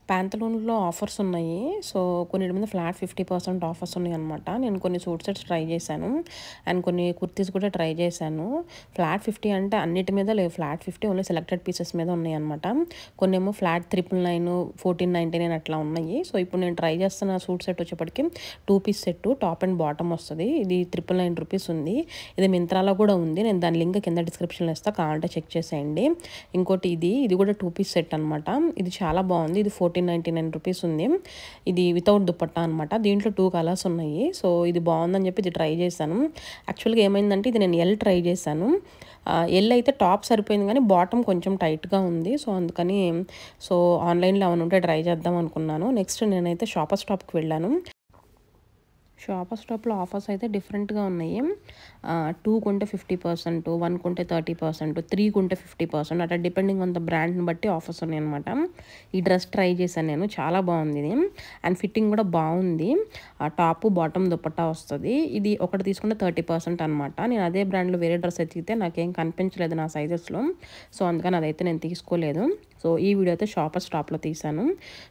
ప్యాంతలూన్‌లో offers ఉన్నాయి. So, కొన్నిటి మీద ఫ్లాట్ 50% ఆఫర్స్ ఉన్నాయన్నమాట. నేను కొన్ని సూట్ సెట్స్ ట్రై చేశాను. అండ్ కొన్ని కుర్తీస్ కూడా ట్రై చేశాను. ఫ్లాట్ 50 అంటే అన్నిటి మీద లేవు. ఫ్లాట్ 50 ఓన్లీ సెలెక్టెడ్ పీసెస్ మీద ఉన్నాయన్నమాట. కొన్నేమో ఫ్లాట్ 999, 1499 అట్లా ఉన్నాయి. సో, ఇప్పుడు నేను ట్రై చేస్తున్న సూట్ సెట్ వచ్చేప్పటికి 2 piece set top and bottom వస్తది. ఇది 999 రూపీస్ ఉంది. ఇది మింత్రాలో కూడా ఉంది. నేను దాని లింక్ కింద డిస్క్రిప్షన్‌లో ఇస్తా. కావాలంటే చెక్ చేసేయండి. ఇంకోటి ఇది కూడా 2 పీస్ సెట్ అనమాట. ఇది చాలా బాగుంది. ఇది 1499 రూపీస్ ఉంది. ఇది వితౌట్ దుపట్టా అనమాట. దీంట్లో 2 కలర్స్ ఉన్నాయి. సో, ఇది బాగుందని చెప్పి ఇది ట్రై చేశాను. యాక్చువల్గా ఏమైందంటే ఇది నేను ఎల్ ట్రై చేశాను. ఎల్ అయితే టాప్ సరిపోయింది కానీ బాటమ్ కొంచెం టైట్గా ఉంది. సో, అందుకని ఆన్లైన్లో ఏమైనా ఉంటే ట్రై చేద్దాం అనుకున్నాను. నెక్స్ట్ నేనైతే షాపర్ స్టాప్కి వెళ్ళాను. షాపర్ స్టాప్లో ఆఫర్స్ అయితే డిఫరెంట్గా ఉన్నాయి. 2 కొంటే 50%, 1 కొంటే 30%, 3 కొంటే 50%, అట్లా డిపెండింగ్ ఆన్ ద బ్రాండ్ని బట్టి ఆఫర్స్ ఉన్నాయన్నమాట. ఈ డ్రెస్ ట్రై చేశాను నేను, చాలా బాగుంది ఇది. అండ్ ఫిట్టింగ్ కూడా బాగుంది. టాప్ బాటమ్ దుపట్టా వస్తుంది. ఇది ఒకటి తీసుకుంటే 30% అనమాట. నేను అదే బ్రాండ్లో వేరే డ్రెస్ ఎత్తికితే నాకేం కనిపించలేదు నా సైజెస్లో. సో, అందుకని అదైతే నేను తీసుకోలేదు. సో, ఈ వీడియో అయితే షాపర్ స్టాప్లో తీశాను.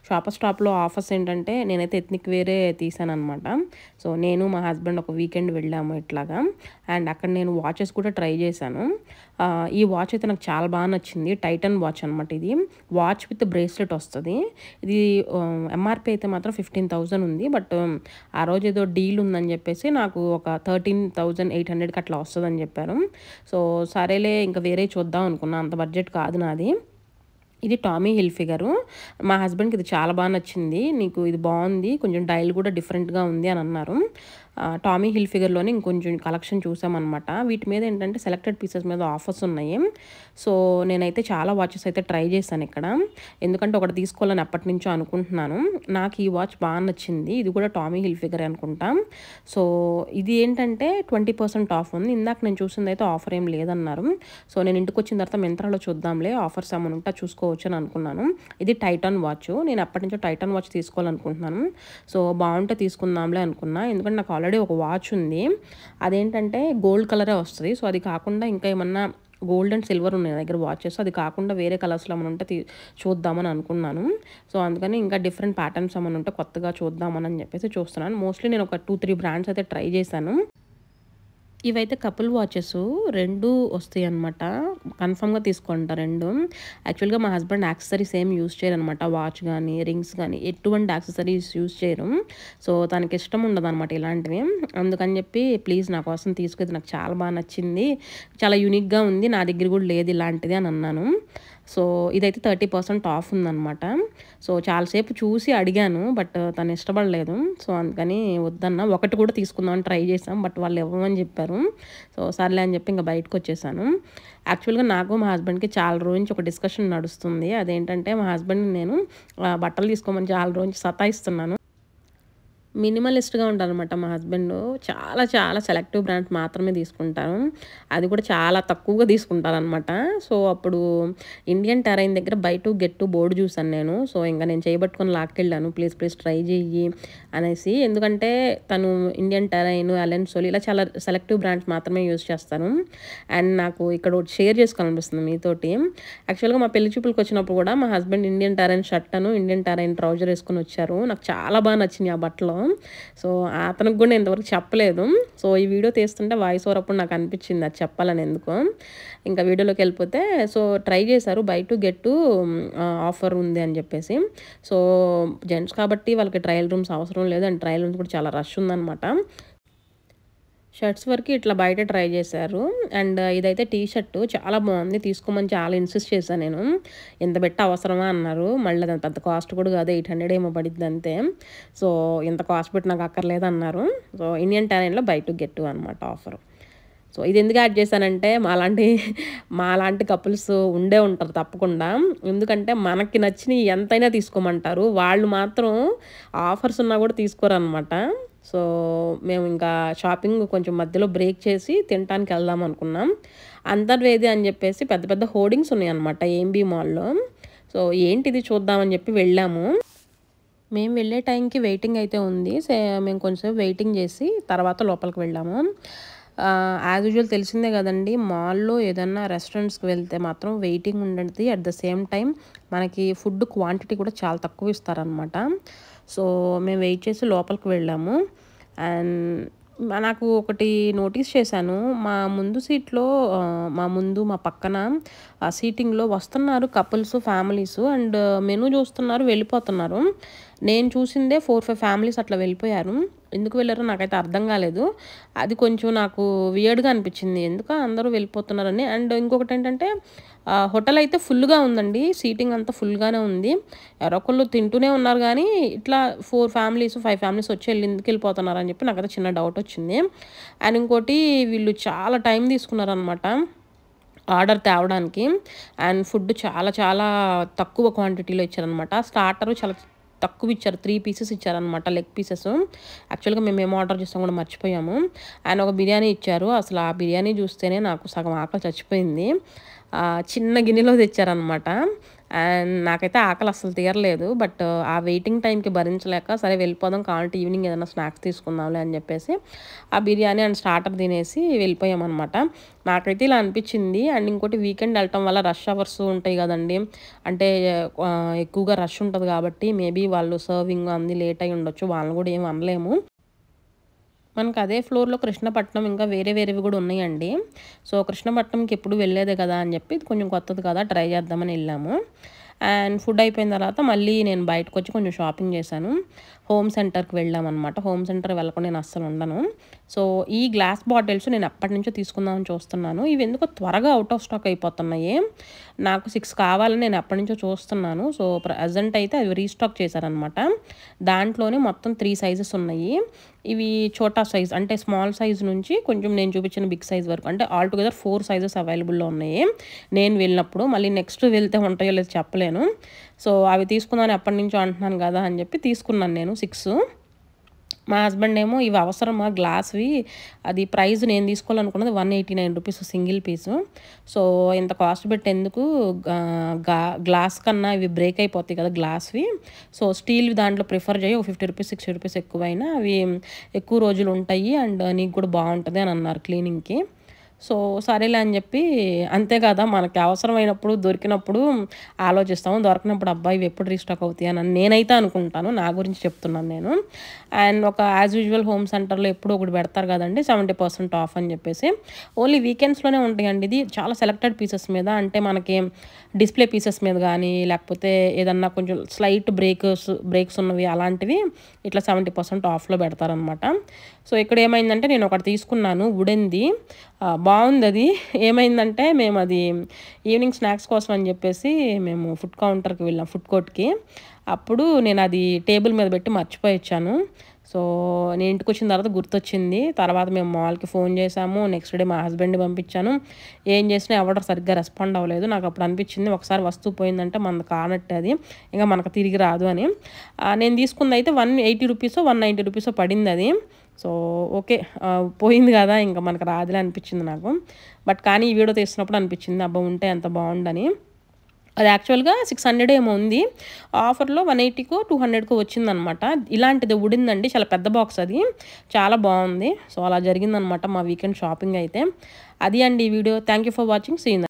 షాపర్ స్టాప్లో ఆఫర్స్ ఏంటంటే నేనైతే ఎత్నిక్ వేరే తీసాను అనమాట. సో, నేను మా హస్బెండ్ ఒక వీకెండ్ వెళ్ళాము ఇట్లాగా. అండ్ అక్కడ నేను వాచెస్ కూడా ట్రై చేశాను. ఈ వాచ్ అయితే నాకు చాలా బాగా నచ్చింది. టైటన్ వాచ్ అనమాట. ఇది వాచ్ విత్ బ్రేస్లెట్ వస్తుంది. ఇది ఎంఆర్పి అయితే మాత్రం 15,000 ఉంది. బట్ ఆ రోజు ఏదో డీల్ ఉందని చెప్పేసి నాకు ఒక 13,800కి అట్లా వస్తుందని చెప్పారు. సో, సరేలే ఇంకా వేరే చూద్దాం అనుకున్నా. అంత బడ్జెట్ కాదు నాది. ఇది టామీ హిల్ఫిగరు. మా హస్బెండ్కి ఇది చాలా బాగా నచ్చింది. నీకు ఇది బాగుంది, కొంచెం డైల్ కూడా డిఫరెంట్గా ఉంది అని అన్నారు. టామీ హిల్ఫిగర్లోనే ఇంకొంచెం కలెక్షన్ చూసామన్నమాట. వీటి మీద ఏంటంటే సెలెక్టెడ్ పీసెస్ మీద ఆఫర్స్ ఉన్నాయి. సో, నేనైతే చాలా వాచెస్ అయితే ట్రై చేశాను ఇక్కడ. ఎందుకంటే ఒకటి తీసుకోవాలని ఎప్పటి నుంచో అనుకుంటున్నాను. నాకు ఈ వాచ్ బాగా నచ్చింది. ఇది కూడా టామీ హిల్ఫిగర్ అనుకుంటా. సో, ఇది ఏంటంటే 20% ఆఫ్ ఉంది. ఇందాక నేను చూసింది అయితే ఆఫర్ ఏం లేదన్నారు. సో, నేను ఇంటికి వచ్చిన తర్వాత మింత్రాలో చూద్దాంలే ఆఫర్స్ ఏమైనా ఉంటే చూసుకోవచ్చు అని అనుకున్నాను. ఇది టైటాన్ వాచ్. నేను ఎప్పటి నుంచో టైటాన్ వాచ్ తీసుకోవాలనుకుంటున్నాను. సో, బాగుంటే తీసుకుందాంలే అనుకున్నా. ఎందుకంటే నాకు ఆల్రెడీ ఒక వాచ్ ఉంది. అదేంటంటే గోల్డ్ కలరే వస్తుంది. సో, అది కాకుండా ఇంకా ఏమన్నా గోల్డ్ అండ్ సిల్వర్ ఉన్నాయి నా దగ్గర వాచెస్. అది కాకుండా వేరే కలర్స్లో ఏమైనా ఉంటే చూద్దామని అనుకున్నాను. సో, అందుకని ఇంకా డిఫరెంట్ ప్యాటర్న్స్ ఏమైనా ఉంటే కొత్తగా చూద్దామని చెప్పేసి చూస్తున్నాను. మోస్ట్లీ నేను ఒక 2-3 బ్రాండ్స్ అయితే ట్రై చేశాను. ఇవైతే కపుల్ వాచెస్ 2 వస్తాయి అనమాట. కన్ఫామ్గా తీసుకుంటా 2. యాక్చువల్గా మా హస్బెండ్ యాక్సెసరీస్ ఏం యూజ్ చేయరు అనమాట. వాచ్ కానీ రింగ్స్ కానీ ఎటువంటి యాక్సెసరీస్ యూజ్ చేయరు. సో, తనకి ఇష్టం ఉండదు అనమాట ఇలాంటివి. అందుకని చెప్పి ప్లీజ్ నా కోసం తీసుకొచ్చి, నాకు చాలా బాగా నచ్చింది, చాలా యూనిక్గా ఉంది, నా దగ్గర కూడా లేదు ఇలాంటిది అని అన్నాను. సో, ఇదైతే 30% ఆఫ్ ఉందన్నమాట. సో, చాలాసేపు చూసి అడిగాను. బట్ తను ఇష్టపడలేదు. సో, అందుకని వద్దన్నా. ఒకటి కూడా తీసుకుందామని ట్రై చేసాం. బట్ వాళ్ళు ఇవ్వమని చెప్పారు. సో, సర్లే అని చెప్పి ఇంకా బయటకు వచ్చేసాను. యాక్చువల్గా నాకు మా హస్బెండ్కి చాలా రోజు నుంచి ఒక డిస్కషన్ నడుస్తుంది. అదేంటంటే మా హస్బెండ్ నేను బట్టలు తీసుకోమని చాలా రోజు నుంచి సతాయిస్తున్నాను. మినిమలిస్ట్గా ఉంటారనమాట మా హస్బెండ్. చాలా చాలా సెలెక్టివ్ బ్రాండ్స్ మాత్రమే తీసుకుంటారు. అది కూడా చాలా తక్కువగా తీసుకుంటారనమాట. సో, అప్పుడు ఇండియన్ టెరైన్ దగ్గర బై 2 గెట్ 2 బోర్డు చూసాను నేను. సో, ఇంకా నేను చేయబట్టుకొని లాక్కెళ్ళాను. ప్లీజ్ ట్రై చెయ్యి అనేసి. ఎందుకంటే తను ఇండియన్ టెరైన్, అలెన్ సోల్ ఇలా చాలా సెలెక్టివ్ బ్రాండ్స్ మాత్రమే యూజ్ చేస్తాను. అండ్ నాకు ఇక్కడ షేర్ చేసుకోవాలనిపిస్తుంది మీతోటి. యాక్చువల్గా మా పెళ్లి చూపులకు వచ్చినప్పుడు కూడా మా husband Indian terrain shirt Indian terrain trouser వేసుకొని వచ్చారు. నాకు చాలా బాగా నచ్చింది ఆ బట్టలు. సో, అతనికి కూడా ఇంతవరకు చెప్పలేదు. సో, ఈ వీడియో తీస్తుంటే వాయిస్ ఓవర్ అప్పుడు నాకు అనిపించింది అది చెప్పాలని ఎందుకో. ఇంకా వీడియోలోకి వెళ్ళిపోతే సో, ట్రై చేశారు బై 2 గెట్ 2 ఆఫర్ ఉంది అని చెప్పేసి. సో, జెంట్స్ కాబట్టి వాళ్ళకి ట్రయల్ రూమ్స్ అవసరం లేదు. అండ్ ట్రయల్ రూమ్స్ కూడా చాలా రష్ ఉందన్నమాట. షర్ట్స్ వరకు ఇట్లా బయట ట్రై చేశారు. అండ్ ఇదైతే టీ షర్ట్ చాలా బాగుంది, తీసుకోమని చాలా ఇన్సిస్ట్ చేశాను నేను. ఎంత పెట్టి అవసరమా అన్నారు. మళ్ళీ అది పెద్ద కాస్ట్ కూడా కాదు, 800 ఏమో పడిద్ది అంతే. సో, ఇంత కాస్ట్ పెట్టి నాకు అక్కర్లేదు అన్నారు. సో, ఇండియన్ టెరైన్లో బై 2 గెట్ 2 అనమాట ఆఫర్. సో, ఇది ఎందుకు యాడ్ చేశానంటే మాలాంటి కపుల్స్ ఉండే ఉంటారు తప్పకుండా. ఎందుకంటే మనకి నచ్చినవి ఎంతైనా తీసుకోమంటారు. వాళ్ళు మాత్రం ఆఫర్స్ ఉన్నా కూడా తీసుకోరనమాట. సో, మేము ఇంకా షాపింగ్ కొంచెం మధ్యలో బ్రేక్ చేసి తినడానికి వెళ్దాం అనుకున్నాం. అంతర్వేది అని చెప్పేసి పెద్ద పెద్ద హోర్డింగ్స్ ఉన్నాయన్నమాట ఏంబీ మాల్లో. సో, ఏంటిది చూద్దామని చెప్పి వెళ్ళాము. మేము వెళ్ళే టైంకి వెయిటింగ్ అయితే ఉంది. మేము కొంచెం వెయిటింగ్ చేసి తర్వాత లోపలికి వెళ్ళాము. యాజ్ యూజువల్ తెలిసిందే కదండి, మాల్‌లో ఏదన్నా రెస్టారెంట్స్‌కి వెళ్తే మాత్రం వెయిటింగ్ ఉండద్ది. అట్ ద సేమ్ టైమ్ మనకి ఫుడ్ క్వాంటిటీ కూడా చాలా తక్కువ ఇస్తారనమాట. సో, మేము వెయిట్ చేసి లోపలికి వెళ్ళాము. అండ్ నాకు ఒకటి నోటీస్ చేశాను. మా ముందు సీట్‌లో మా పక్కన సీటింగ్‌లో వస్తున్నారు కపుల్స్, ఫ్యామిలీస్ అండ్ మెనూ చూస్తున్నారు, వెళ్ళిపోతున్నారు. నేను చూసిందే 4, 5 ఫ్యామిలీస్ అట్లా వెళ్ళిపోయారు. ఎందుకు వెళ్లారో నాకైతే అర్థం కాలేదు. అది కొంచెం నాకు వియర్డ్‌గా అనిపించింది. ఎందుకు అందరూ వెళ్ళిపోతున్నారని. అండ్ ఇంకొకటేంటంటే హోటల్ అయితే ఫుల్‌గా ఉందండి. సీటింగ్ అంతా ఫుల్‌గానే ఉంది. ఎవరో ఒకళ్ళు తింటూనే ఉన్నారు గానీ, ఇట్లా 4 ఫ్యామిలీస్, 5 ఫ్యామిలీస్ వచ్చి ఎందుకు వెళ్ళిపోతున్నారని చెప్పి నాకైతే చిన్న డౌట్ వచ్చింది. అండ్ ఇంకోటి వీళ్ళు చాలా టైం తీసుకున్నారనమాట ఆర్డర్ తేవడానికి. అండ్ ఫుడ్ చాలా చాలా తక్కువ క్వాంటిటీలో ఇచ్చారనమాట. స్టార్టర్ చాలా తక్కువ ఇచ్చారు. 3 పీసెస్ ఇచ్చారనమాట, లెగ్ పీసెస్. యాక్చువల్‌గా మేమేం ఆర్డర్ చేసాం కూడా మర్చిపోయాము. అండ్ ఒక బిర్యానీ ఇచ్చారు. అసలు ఆ బిర్యానీ చూస్తేనే నాకు సగం ఆకలి చచ్చిపోయింది. చిన్న గిన్నెలో తెచ్చారనమాట. అండ్ నాకైతే ఆకలి అస్సలు తీరలేదు. బట్ ఆ వెయిటింగ్ టైంకి భరించలేక సరే వెళ్ళిపోదాం, కావాలంటే ఈవినింగ్ ఏదైనా స్నాక్స్ తీసుకుందాంలే అని చెప్పేసి ఆ బిర్యానీ అండ్ స్టార్టర్ తినేసి వెళ్ళిపోయామన్నమాట. నాకైతే ఇలా అనిపించింది. అండ్ ఇంకోటి వీకెండ్ వెళ్ళటం వల్ల రష్ అవర్స్ ఉంటాయి కదండీ. అంటే ఎక్కువగా రష్ ఉంటది కాబట్టి మేబీ వాళ్ళు సర్వింగ్ అంది లేట్ అయ్యి ఉండొచ్చు. వాళ్ళని కూడా ఏమి అనలేము. మనకు అదే ఫ్లోర్‌లో కృష్ణపట్నం ఇంకా వేరే వేరేవి కూడా ఉన్నాయండి. సో, కృష్ణపట్నంకి ఎప్పుడు వెళ్ళేదే కదా అని చెప్పి ఇది కొంచెం కొత్తది కదా ట్రై చేద్దామని వెళ్ళాము. అండ్ ఫుడ్ అయిపోయిన తర్వాత మళ్ళీ నేను బయటకొచ్చి కొంచెం షాపింగ్ చేశాను. హోమ్ సెంటర్‌కి వెళ్ళామనమాట. హోమ్ సెంటర్ వెళ్ళకుండా నేను అస్సలు ఉండను. సో, ఈ గ్లాస్ బాటిల్స్ నేను ఎప్పటినుంచో తీసుకుందామని చూస్తున్నాను. ఇవి ఎందుకో త్వరగా ఔట్ ఆఫ్ స్టాక్ అయిపోతున్నాయి. నాకు 6 కావాలని నేను ఎప్పటినుంచో చూస్తున్నాను. సో, ప్రెజెంట్ అయితే అవి రీస్టాక్ చేశారనమాట. దాంట్లోనే మొత్తం 3 సైజెస్ ఉన్నాయి. ఇవి చోటా సైజ్ అంటే స్మాల్ సైజ్ నుంచి కొంచెం నేను చూపించిన బిగ్ సైజ్ వరకు అంటే ఆల్ టుగెదర్ 4 సైజెస్ అవైలబుల్‌లో ఉన్నాయి నేను వెళ్ళినప్పుడు. మళ్ళీ నెక్స్ట్ వెళ్తే ఉంటాయో లేదో చెప్పలేను. సో, అవి తీసుకుందామని ఎప్పటినుంచో అంటున్నాను కదా అని చెప్పి తీసుకున్నాను నేను 6. మా హస్బెండ్ ఏమో ఇవి అవసరమా గ్లాస్‌వి, అది ప్రైస్ నేను తీసుకోవాలనుకున్నది రూ. 189 సింగిల్ పీసు. సో, ఇంత కాస్ట్ పెట్టి ఎందుకు, గ్లాస్ కన్నా ఇవి బ్రేక్ అయిపోతాయి కదా గ్లాస్‌వి. సో, స్టీల్‌వి దాంట్లో ప్రిఫర్ చేయి, ఒక రూ. 50, రూ. 60 ఎక్కువైనా అవి ఎక్కువ రోజులు ఉంటాయి అండ్ నీకు కూడా బాగుంటుంది అని అన్నారు క్లీనింగ్‌కి. సో, సరేలే అని చెప్పి, అంతే కదా మనకి అవసరమైనప్పుడు దొరికినప్పుడు ఆలోచిస్తాము. దొరకనప్పుడు అబ్బా ఇవి ఎప్పుడు రీస్టాక్ అవుతాయి అని నేనైతే అనుకుంటాను. నా గురించి చెప్తున్నాను నేను. అండ్ ఒక యాజ్ యూజువల్ హోమ్ సెంటర్‌లో ఎప్పుడూ ఒకటి పెడతారు కదండీ 70% ఆఫ్ అని చెప్పేసి. ఓన్లీ వీకెండ్స్‌లోనే ఉంటాయండి. ఇది చాలా సెలెక్టెడ్ పీసెస్ మీద, అంటే మనకి డిస్‌ప్లే పీసెస్ మీద గానీ, లేకపోతే ఏదన్నా కొంచెం స్లైట్ బ్రేక్స్ ఉన్నవి అలాంటివి ఇట్లా 70% ఆఫ్‌లో పెడతారనమాట. సో, ఇక్కడ ఏమైందంటే నేను ఒకటి తీసుకున్నాను వుడెన్‌ది. బావుందది. ఏమైందంటే మేమది ఈవినింగ్ స్నాక్స్ కోసం అని చెప్పేసి మేము ఫుడ్ కౌంటర్‌కి వెళ్ళాం, ఫుడ్ కోర్ట్‌కి. అప్పుడు నేనది టేబుల్ మీద పెట్టి మర్చిపోయొచ్చాను. సో, నేను ఇంటికొచ్చిన తర్వాత గుర్తొచ్చింది. తర్వాత మేము మాల్‌కి ఫోన్ చేశాము. నెక్స్ట్ డే మా హస్బెండ్‌ని పంపించాను. ఏం చేసినా ఎవరు సరిగ్గా రెస్పాండ్ అవ్వలేదు. నాకప్పుడు అనిపించింది ఒకసారి వస్తువు పోయిందంటే మనది కానట్టే అది. ఇంక మనకు తిరిగి రాదు అని. నేను తీసుకుందయితే రూ. 180 190 పడిందది. So, okay. పోయింది కదా! ఇంక మనకు రాదులే అనిపించింది నాకు. బట్ కానీ ఈ వీడియో తీస్తున్నప్పుడు అనిపించింది అబ్బా ఉంటే ఎంత బావుండని. అది యాక్చువల్‌గా 600 ఏమో ఉంది. ఆఫర్‌లో 180కో, 200కో వచ్చిందనమాట. ఇలాంటిది వుడెన్‌దండి. చాలా పెద్ద బాక్స్ అది. చాలా బావుంది. సో, అలా జరిగిందనమాట మా వీకెండ్ షాపింగ్ అయితే. అది అండి ఈ video. Thank you for watching. See you